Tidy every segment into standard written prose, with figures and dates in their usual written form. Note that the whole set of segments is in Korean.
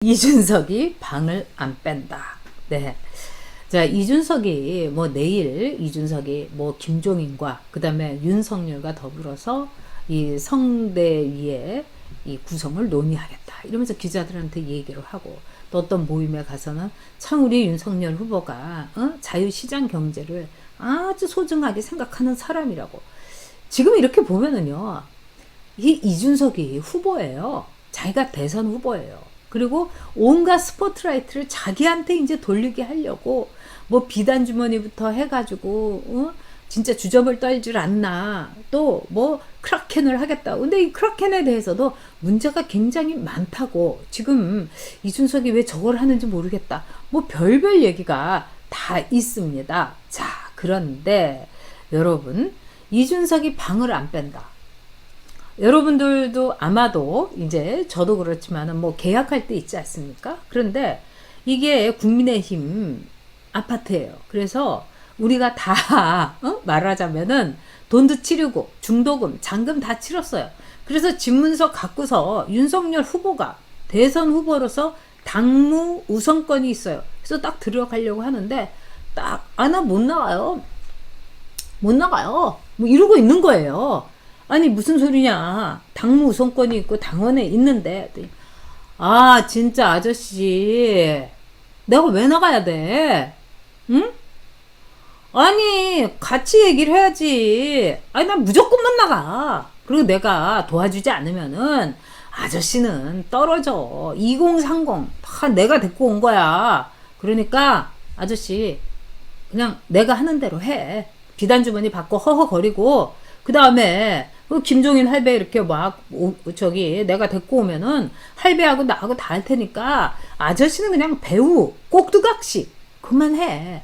이준석이 방을 안 뺀다. 네. 자, 이준석이 뭐 내일 이준석이 뭐 김종인과 그다음에 윤석열과 더불어서 이 성대위의 이 구성을 논의하겠다. 이러면서 기자들한테 얘기를 하고 또 어떤 모임에 가서는 참 우리 윤석열 후보가 자유시장 경제를 아주 소중하게 생각하는 사람이라고. 지금 이렇게 보면은요. 이 이준석이 후보예요. 자기가 대선 후보예요. 그리고 온갖 스포트라이트를 자기한테 이제 돌리게 하려고 뭐 비단 주머니부터 해가지고 진짜 주접을 떨질 않나 또 뭐 크라켄을 하겠다. 근데 이 크라켄에 대해서도 문제가 굉장히 많다고. 지금 이준석이 왜 저걸 하는지 모르겠다. 뭐 별별 얘기가 다 있습니다. 자, 그런데 여러분, 이준석이 방을 안 뺀다. 여러분들도 아마도 이제 저도 그렇지만은 뭐 계약할 때 있지 않습니까? 그런데 이게 국민의힘 아파트예요. 그래서 우리가 다 말하자면은 돈도 치르고 중도금, 잔금 다 치렀어요. 그래서 집문서 갖고서 윤석열 후보가 대선 후보로서 당무 우선권이 있어요. 그래서 딱 들어가려고 하는데 딱 나 못 나가요. 못 나가요. 뭐 이러고 있는 거예요. 아니 무슨 소리냐. 당무 우선권이 있고 당원에 있는데 아 진짜 아저씨 내가 왜 나가야 돼? 응? 아니 같이 얘기를 해야지. 아니 난 무조건 못 나가. 그리고 내가 도와주지 않으면은 아저씨는 떨어져. 2030 다 내가 데리고 온 거야. 그러니까 아저씨 그냥 내가 하는 대로 해. 비단 주머니 받고 허허거리고 그 다음에 김종인 할배 이렇게 막 내가 데리고 오면은 할배하고 나하고 다 할 테니까 아저씨는 그냥 배우 꼭두각시 그만해.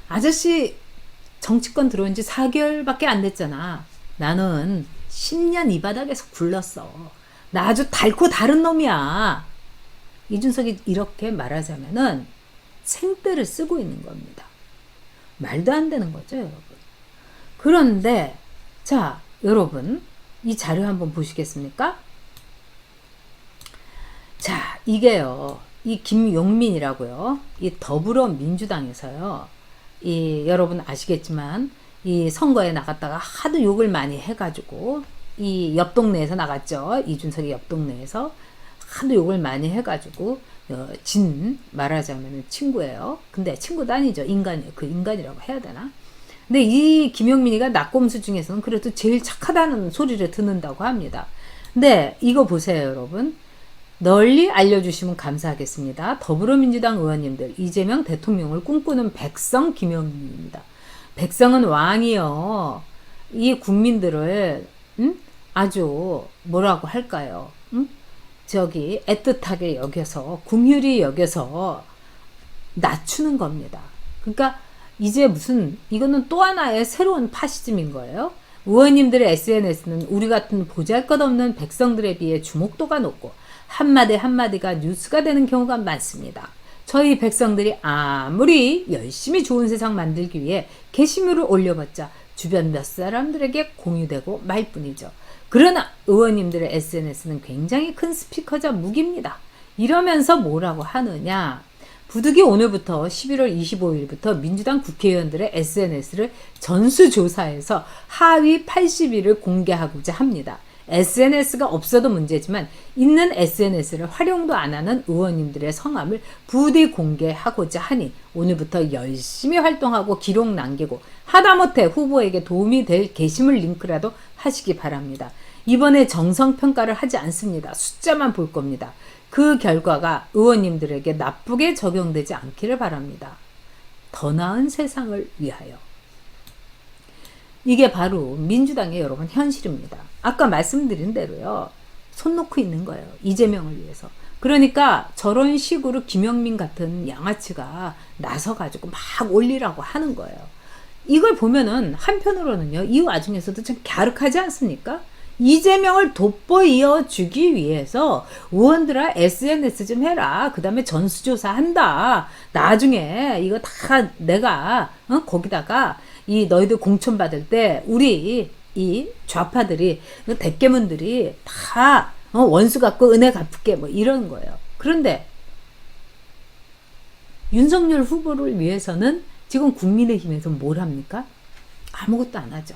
아저씨 정치권 들어온 지 4개월밖에 안 됐잖아. 나는 10년 이 바닥에서 굴렀어. 나 아주 달고 다른 놈이야. 이준석이 이렇게 말하자면은 생떼를 쓰고 있는 겁니다. 말도 안 되는 거죠, 여러분. 그런데 자, 여러분 이 자료 한번 보시겠습니까? 자, 이게요. 이 김용민이라고요. 이 더불어민주당에서요. 이 여러분 아시겠지만 이 선거에 나갔다가 하도 욕을 많이 해가지고 이 옆 동네에서 나갔죠. 이준석이 옆 동네에서 하도 욕을 많이 해가지고 말하자면 친구예요. 근데 친구도 아니죠. 인간이라고 해야 되나? 근데 이 김용민이가 낙곰수 중에서는 그래도 제일 착하다는 소리를 듣는다고 합니다. 근데 이거 보세요, 여러분. 널리 알려주시면 감사하겠습니다. 더불어민주당 의원님들, 이재명 대통령을 꿈꾸는 백성 김용민입니다. 백성은 왕이요. 이 국민들을 아주 뭐라고 할까요? 애틋하게 여겨서 궁휼히 여겨서 낮추는 겁니다. 그러니까 이제 이거는 또 하나의 새로운 파시즘인 거예요. 의원님들의 SNS는 우리 같은 보잘것없는 백성들에 비해 주목도가 높고 한마디 한마디가 뉴스가 되는 경우가 많습니다. 저희 백성들이 아무리 열심히 좋은 세상 만들기 위해 게시물을 올려봤자 주변 몇 사람들에게 공유되고 말 뿐이죠. 그러나 의원님들의 SNS는 굉장히 큰 스피커자 무기입니다. 이러면서 뭐라고 하느냐. 부득이 오늘부터 11월 25일부터 민주당 국회의원들의 SNS를 전수조사해서 하위 80위를 공개하고자 합니다. SNS가 없어도 문제지만 있는 SNS를 활용도 안 하는 의원님들의 성함을 부디 공개하고자 하니 오늘부터 열심히 활동하고 기록 남기고 하다못해 후보에게 도움이 될 게시물 링크라도 하시기 바랍니다. 이번에 정성평가를 하지 않습니다. 숫자만 볼 겁니다. 그 결과가 의원님들에게 나쁘게 적용되지 않기를 바랍니다. 더 나은 세상을 위하여. 이게 바로 민주당의 여러분 현실입니다. 아까 말씀드린 대로요. 손 놓고 있는 거예요. 이재명을 위해서. 그러니까 저런 식으로 김영민 같은 양아치가 나서가지고 막 올리라고 하는 거예요. 이걸 보면은 한편으로는요. 이 와중에서도 좀 갸륵하지 않습니까? 이재명을 돋보여주기 위해서 의원들아 SNS 좀 해라. 그 다음에 전수조사 한다. 나중에 이거 다 내가 거기다가 이 너희들 공천 받을 때 우리 이 좌파들이 대깨문들이 다 원수 갚고 은혜 갚을게 뭐 이런 거예요. 그런데 윤석열 후보를 위해서는 지금 국민의힘에서 뭘 합니까? 아무것도 안 하죠.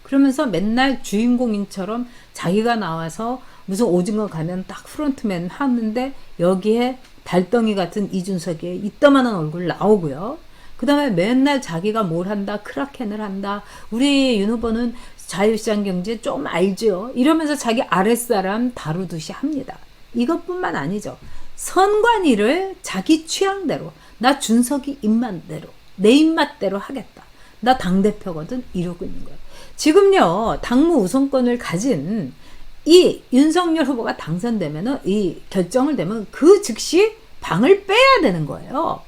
그러면서 맨날 주인공인처럼 자기가 나와서 무슨 오징어 가면 딱 프론트맨 하는데 여기에 달덩이 같은 이준석의 이따만한 얼굴 나오고요. 그 다음에 맨날 자기가 뭘 한다, 크라켄을 한다. 우리 윤 후보는 자유시장 경제 좀 알죠. 이러면서 자기 아랫사람 다루듯이 합니다. 이것뿐만 아니죠. 선관위를 자기 취향대로, 나 준석이 입맛대로, 내 입맛대로 하겠다. 나 당대표거든. 이러고 있는 거예요. 지금요, 당무 우선권을 가진 이 윤석열 후보가 당선되면은, 이 결정을 되면 그 즉시 방을 빼야 되는 거예요.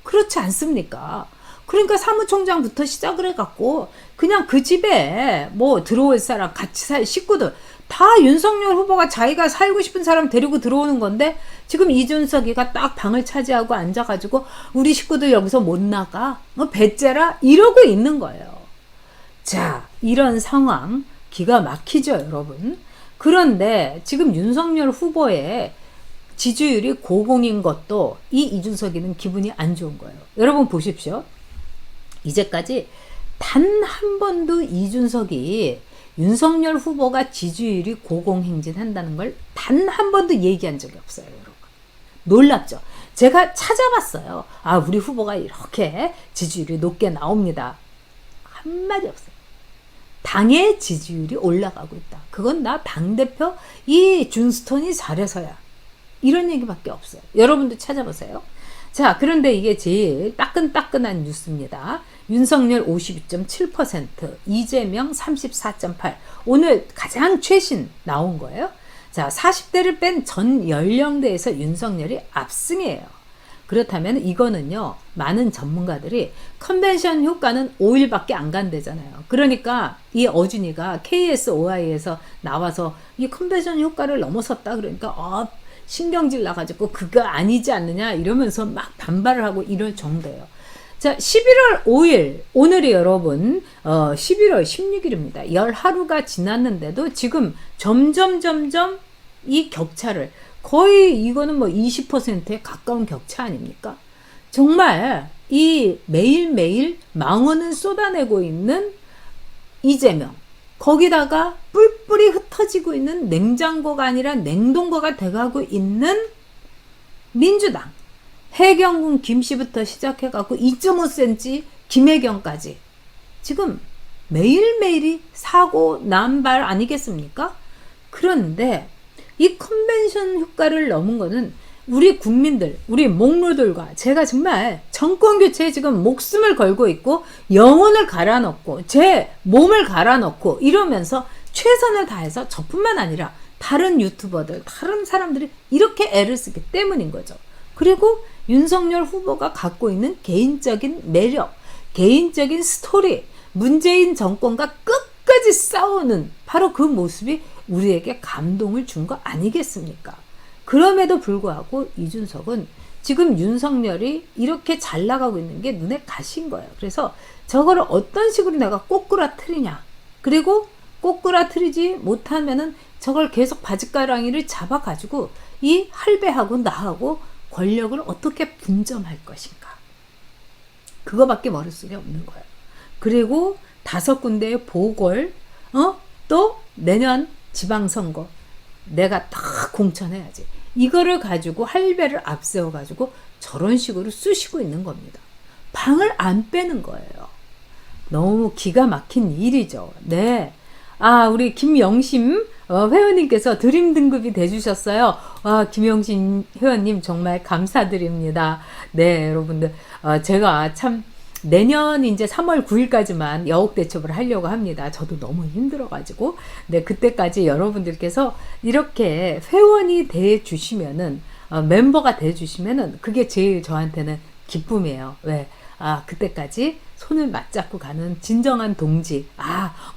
그렇지 않습니까? 그러니까 사무총장부터 시작을 해갖고 그냥 그 집에 뭐 들어올 사람, 같이 살 식구들 다 윤석열 후보가 자기가 살고 싶은 사람 데리고 들어오는 건데, 지금 이준석이가 딱 방을 차지하고 앉아가지고 우리 식구들 여기서 못 나가, 배째라 이러고 있는 거예요. 자, 이런 상황 기가 막히죠, 여러분. 그런데 지금 윤석열 후보의 지지율이 고공인 것도 이 이준석이는 기분이 안 좋은 거예요. 여러분 보십시오. 이제까지 단 한 번도 이준석이 윤석열 후보가 지지율이 고공행진한다는 걸 단 한 번도 얘기한 적이 없어요, 여러분. 놀랍죠? 제가 찾아봤어요. 아, 우리 후보가 이렇게 지지율이 높게 나옵니다. 한마디 없어요. 당의 지지율이 올라가고 있다. 그건 나 당대표 이 준스톤이 잘해서야. 이런 얘기밖에 없어요. 여러분도 찾아보세요. 자, 그런데 이게 제일 따끈따끈한 뉴스입니다. 윤석열 52.7%, 이재명 34.8%. 오늘 가장 최신 나온 거예요. 자, 40대를 뺀 전 연령대에서 윤석열이 압승이에요. 그렇다면 이거는요, 많은 전문가들이 컨벤션 효과는 5일밖에 안 간대잖아요. 그러니까 이 어준이가 KSOI에서 나와서 이 컨벤션 효과를 넘어섰다 그러니까 신경질 나가지고 그거 아니지 않느냐 이러면서 막 반발을 하고 이럴 정도예요. 자, 11월 5일 오늘이 여러분 11월 16일입니다. 열 하루가 지났는데도 지금 점점 이 격차를 거의 이거는 뭐 20%에 가까운 격차 아닙니까? 정말 이 매일매일 망언을 쏟아내고 있는 이재명, 거기다가 뿔뿔이 흩어지고 있는 냉장고가 아니라 냉동고가 돼가고 있는 민주당, 해경군 김씨부터 시작해갖고 2.5cm 김혜경까지 지금 매일매일이 사고 남발 아니겠습니까? 그런데 이 컨벤션 효과를 넘은 거는 우리 국민들, 우리 목루들과 제가 정말 정권교체에 지금 목숨을 걸고 있고 영혼을 갈아넣고 제 몸을 갈아넣고 이러면서 최선을 다해서 저뿐만 아니라 다른 유튜버들, 다른 사람들이 이렇게 애를 쓰기 때문인 거죠. 그리고 윤석열 후보가 갖고 있는 개인적인 매력, 개인적인 스토리, 문재인 정권과 끝까지 싸우는 바로 그 모습이 우리에게 감동을 준 거 아니겠습니까? 그럼에도 불구하고 이준석은 지금 윤석열이 이렇게 잘 나가고 있는 게 눈에 가신 거예요. 그래서 저거를 어떤 식으로 내가 꼬꾸라트리냐. 그리고 꼬꾸라트리지 못하면은 저걸 계속 바짓가랑이를 잡아가지고 이 할배하고 나하고 권력을 어떻게 분점할 것인가. 그거밖에 머릿속에 없는 거예요. 그리고 5군데의 보궐, 또 내년 지방선거 내가 딱 공천해야지. 이거를 가지고 할배를 앞세워 가지고 저런 식으로 쑤시고 있는 겁니다. 방을 안 빼는 거예요. 너무 기가 막힌 일이죠. 네. 아, 우리 김영심 회원님께서 드림 등급이 돼주셨어요. 와, 김영심 회원님 정말 감사드립니다. 네, 여러분들. 제가 참 내년 이제 3월 9일까지만 여옥대첩을 하려고 합니다. 저도 너무 힘들어가지고. 네, 그때까지 여러분들께서 이렇게 회원이 돼주시면은, 멤버가 돼주시면은, 그게 제일 저한테는 기쁨이에요. 왜? 그때까지 손을 맞잡고 가는 진정한 동지.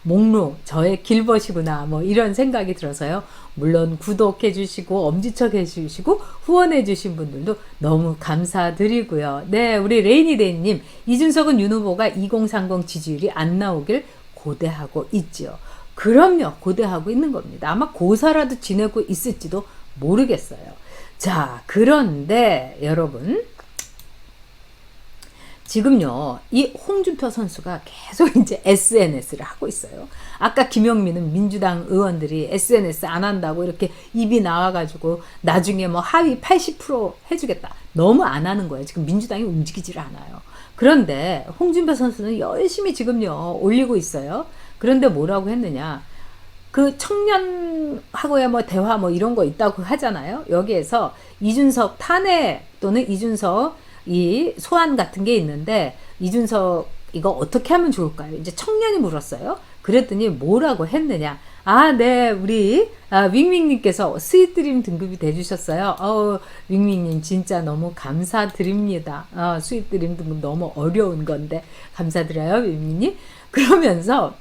목로, 저의 길벗이구나. 뭐 이런 생각이 들어서요. 물론 구독해 주시고 엄지척 해 주시고 후원해 주신 분들도 너무 감사드리고요. 네, 우리 레이니데이님, 이준석은 윤 후보가 2030 지지율이 안 나오길 고대하고 있지요. 그럼요, 고대하고 있는 겁니다. 아마 고사라도 지내고 있을지도 모르겠어요. 자, 그런데 여러분, 지금요, 이 홍준표 선수가 계속 이제 SNS를 하고 있어요. 아까 김영민은 민주당 의원들이 SNS 안 한다고 이렇게 입이 나와가지고 나중에 뭐 하위 80% 해주겠다. 너무 안 하는 거예요. 지금 민주당이 움직이질 않아요. 그런데 홍준표 선수는 열심히 지금요, 올리고 있어요. 그런데 뭐라고 했느냐. 그 청년하고의 뭐 대화 뭐 이런 거 있다고 하잖아요. 여기에서 이준석 탄핵 또는 이준석 이 소환 같은 게 있는데 이준석 이거 어떻게 하면 좋을까요? 이제 청년이 물었어요. 그랬더니 뭐라고 했느냐. 아, 네, 우리 윙윙님께서 스윗드림 등급이 돼주셨어요. 윙윙님 진짜 너무 감사드립니다. 스윗드림 등급 너무 어려운 건데 감사드려요, 윙윙님. 그러면서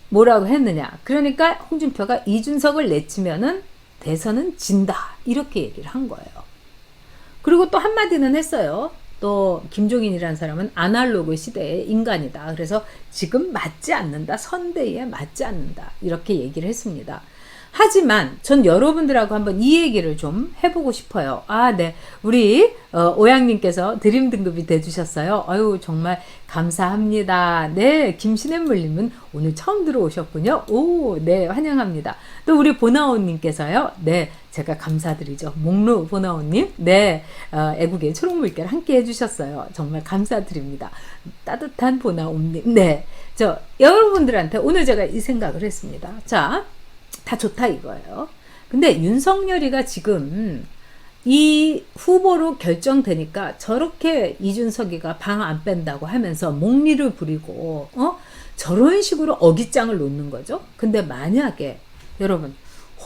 뭐라고 했느냐. 그러니까 홍준표가 이준석을 내치면은 대선은 진다. 이렇게 얘기를 한 거예요. 그리고 또 한마디는 했어요. 또 김종인이라는 사람은 아날로그 시대의 인간이다. 그래서 지금 맞지 않는다. 선대위에 맞지 않는다. 이렇게 얘기를 했습니다. 하지만 전 여러분들하고 한번 이 얘기를 좀 해보고 싶어요. 아, 네. 우리 오양님께서 드림 등급이 돼주셨어요. 아유, 정말 감사합니다. 네, 김신혜물님은 오늘 처음 들어오셨군요. 오, 네, 환영합니다. 또 우리 보나오님께서요. 네, 제가 감사드리죠. 목루 보나오님. 네, 애국의 초록물결 함께 해주셨어요. 정말 감사드립니다. 따뜻한 보나오님. 네, 여러분들한테 오늘 제가 이 생각을 했습니다. 자, 다 좋다 이거예요. 근데 윤석열이가 지금 이 후보로 결정되니까 저렇게 이준석이가 방 안 뺀다고 하면서 목리를 부리고 저런 식으로 어깃장을 놓는 거죠. 근데 만약에 여러분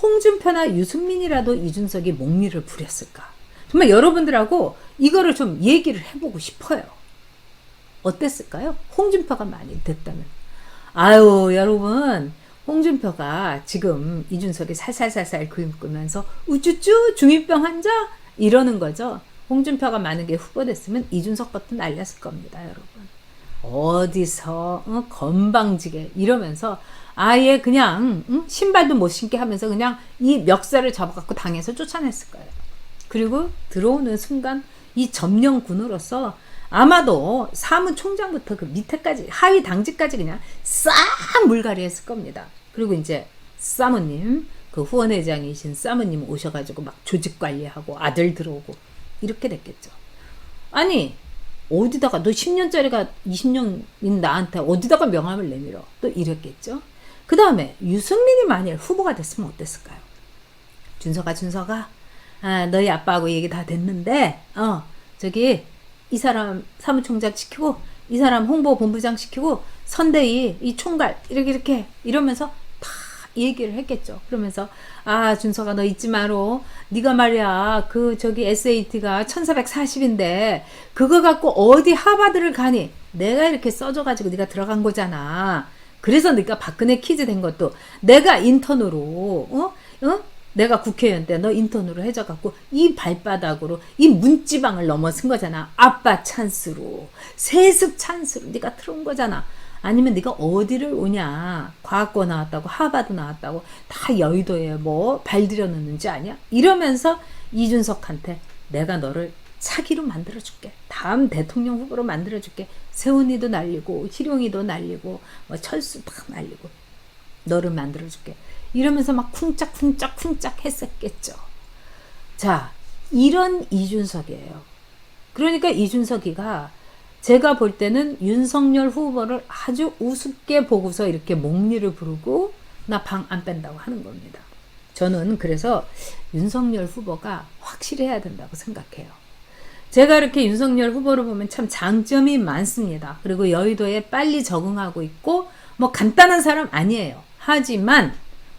홍준표나 유승민이라도 이준석이 목리를 부렸을까? 정말 여러분들하고 이거를 좀 얘기를 해보고 싶어요. 어땠을까요? 홍준표가 많이 됐다면. 아유, 여러분, 홍준표가 지금 이준석이 살살살살 긁으면서 우쭈쭈 중이병 환자 이러는 거죠. 홍준표가 만약에 후보됐으면 이준석 버튼 날렸을 겁니다, 여러분. 어디서 건방지게 이러면서 아예 그냥 신발도 못 신게 하면서 그냥 이 멱살을 잡아갖고 당에서 쫓아냈을 거예요. 그리고 들어오는 순간 이 점령군으로서 아마도 사무총장부터 그 밑에까지 하위 당직까지 그냥 싹 물갈이 했을 겁니다. 그리고 이제 사모님, 그 후원회장이신 사모님 오셔가지고 막 조직 관리하고 아들 들어오고 이렇게 됐겠죠. 아니 어디다가 너 10년짜리가 20년인 나한테 어디다가 명함을 내밀어 또 이랬겠죠. 그 다음에 유승민이 만일 후보가 됐으면 어땠을까요? 준석아 너희 아빠하고 얘기 다 됐는데 저기 이 사람 사무총장 시키고 이 사람 홍보본부장 시키고 선대위 이 총괄 이렇게 이러면서 다 얘기를 했겠죠. 그러면서 준석아 너 잊지 마로. 네가 말이야 그 저기 SAT가 1440인데 그거 갖고 어디 하버드를 가니. 내가 이렇게 써줘가지고 네가 들어간 거잖아. 그래서 네가 박근혜 퀴즈 된 것도 내가 인턴으로 내가 국회의원 때 너 인턴으로 해줘갖고 이 발바닥으로 이 문지방을 넘어선 거잖아. 아빠 찬스로 세습 찬스로 네가 들어온 거잖아. 아니면 네가 어디를 오냐. 과학고 나왔다고 하버드 나왔다고 다 여의도에 뭐 발들여놓는지 아냐. 이러면서 이준석한테 내가 너를 차기로 만들어줄게. 다음 대통령 후보로 만들어줄게. 세훈이도 날리고 희룡이도 날리고 뭐 철수 다 날리고 너를 만들어줄게. 이러면서 막 쿵짝쿵짝 했었겠죠. 자, 이런 이준석이에요. 그러니까 이준석이가 제가 볼 때는 윤석열 후보를 아주 우습게 보고서 이렇게 목리를 부르고 나 방 안 뺀다고 하는 겁니다. 저는 그래서 윤석열 후보가 확실해야 된다고 생각해요. 제가 이렇게 윤석열 후보를 보면 참 장점이 많습니다. 그리고 여의도에 빨리 적응하고 있고 뭐 간단한 사람 아니에요. 하지만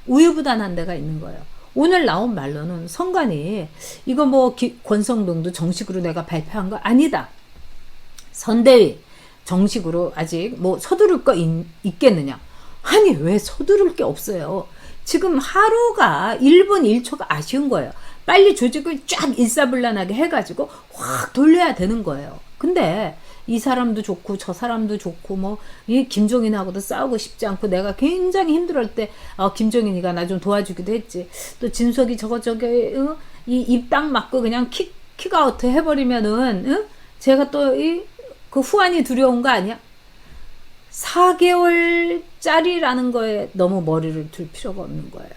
우유부단한 데가 있는 거예요. 오늘 나온 말로는 선관위 이거 뭐 권성동도 정식으로 내가 발표한 거 아니다. 선대위 정식으로 아직 뭐 서두를 거 있겠느냐. 아니 왜 서두를 게 없어요. 지금 하루가 1분 1초가 아쉬운 거예요. 빨리 조직을 쫙 일사불란하게 해가지고 확 돌려야 되는 거예요. 근데 이 사람도 좋고 저 사람도 좋고 뭐 이 김종인하고도 싸우고 싶지 않고 내가 굉장히 힘들을 때 김종인이가 나 좀 도와주기도 했지. 또 진석이 저기 이 입 딱 맞고 그냥 킥아웃 해버리면은 제가 또 이 그 후환이 두려운 거 아니야? 4개월짜리라는 거에 너무 머리를 둘 필요가 없는 거예요.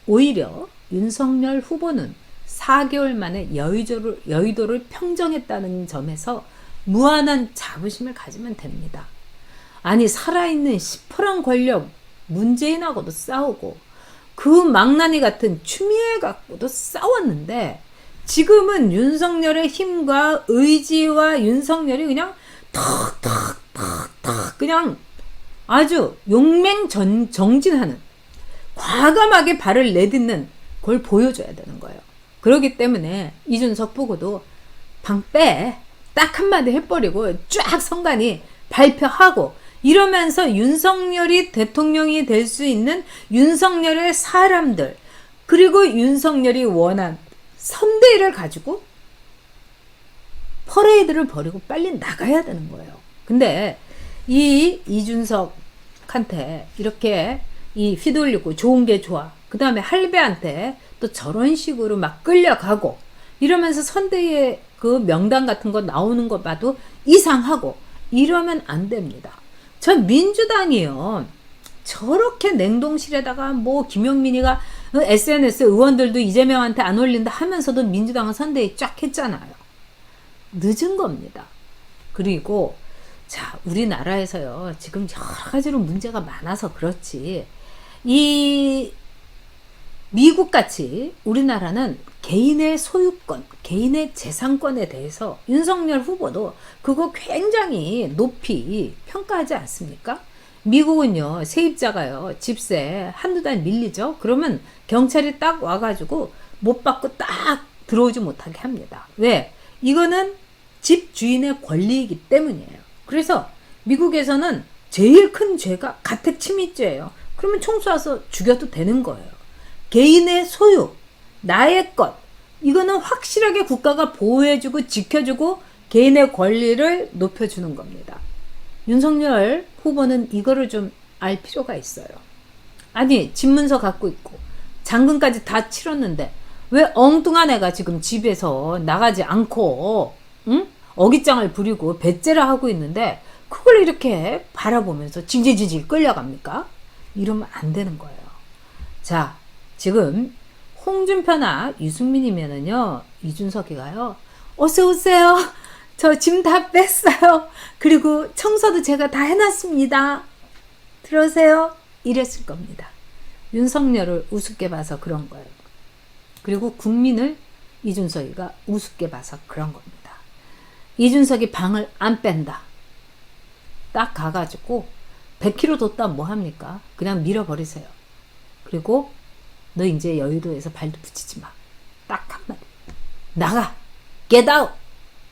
오히려 윤석열 후보는 4개월 만에 여의도를 평정했다는 점에서 무한한 자부심을 가지면 됩니다. 아니, 살아있는 시퍼런 권력 문재인하고도 싸우고 그 망나니 같은 추미애 갖고도 싸웠는데 지금은 윤석열의 힘과 의지와 윤석열이 그냥 탁탁탁탁 그냥 아주 용맹정진하는 과감하게 발을 내딛는 걸 보여줘야 되는 거예요. 그렇기 때문에 이준석 보고도 방 빼 딱 한마디 해버리고 쫙 선관위 발표하고 이러면서 윤석열이 대통령이 될 수 있는 윤석열의 사람들 그리고 윤석열이 원한 선대위를 가지고 퍼레이드를 벌이고 빨리 나가야 되는 거예요. 근데 이 이준석한테 이렇게 이 휘둘리고 좋은 게 좋아. 그 다음에 할배한테 또 저런 식으로 막 끌려가고 이러면서 선대위의 그 명단 같은 거 나오는 거 봐도 이상하고 이러면 안 됩니다. 전 민주당이요. 저렇게 냉동실에다가 뭐 김용민이가 SNS 의원들도 이재명한테 안 올린다 하면서도 민주당은 선대위 쫙 했잖아요. 늦은 겁니다. 그리고 자, 우리나라에서요. 지금 여러 가지로 문제가 많아서 그렇지. 이 미국같이 우리나라는 개인의 소유권, 개인의 재산권에 대해서 윤석열 후보도 그거 굉장히 높이 평가하지 않습니까? 미국은요, 세입자가요, 집세 한두 달 밀리죠? 그러면 경찰이 딱 와가지고 못 받고 딱 들어오지 못하게 합니다. 왜? 이거는 집 주인의 권리이기 때문이에요. 그래서 미국에서는 제일 큰 죄가 가택 침입죄예요. 그러면 총 쏴서 죽여도 되는 거예요. 개인의 소유, 나의 것, 이거는 확실하게 국가가 보호해주고 지켜주고 개인의 권리를 높여주는 겁니다. 윤석열 후보는 이거를 좀 알 필요가 있어요. 아니, 집문서 갖고 있고 잔금까지 다 치렀는데 왜 엉뚱한 애가 지금 집에서 나가지 않고 응? 어깃장을 부리고 배째라 하고 있는데 그걸 이렇게 바라보면서 징징징징 끌려갑니까? 이러면 안 되는 거예요. 자, 지금 홍준표나 유승민이면은요, 이준석이가요, 어서 오세요. 저 짐 다 뺐어요. 그리고 청소도 제가 다 해놨습니다. 들어오세요. 이랬을 겁니다. 윤석열을 우습게 봐서 그런 거예요. 그리고 국민을 이준석이가 우습게 봐서 그런 겁니다. 이준석이 방을 안 뺀다. 딱 가가지고 100km 뒀다 뭐 합니까? 그냥 밀어버리세요. 그리고 너 이제 여의도에서 발도 붙이지 마. 딱 한마디. 나가. Get out.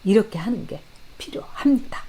이렇게 하는 게 필요합니다.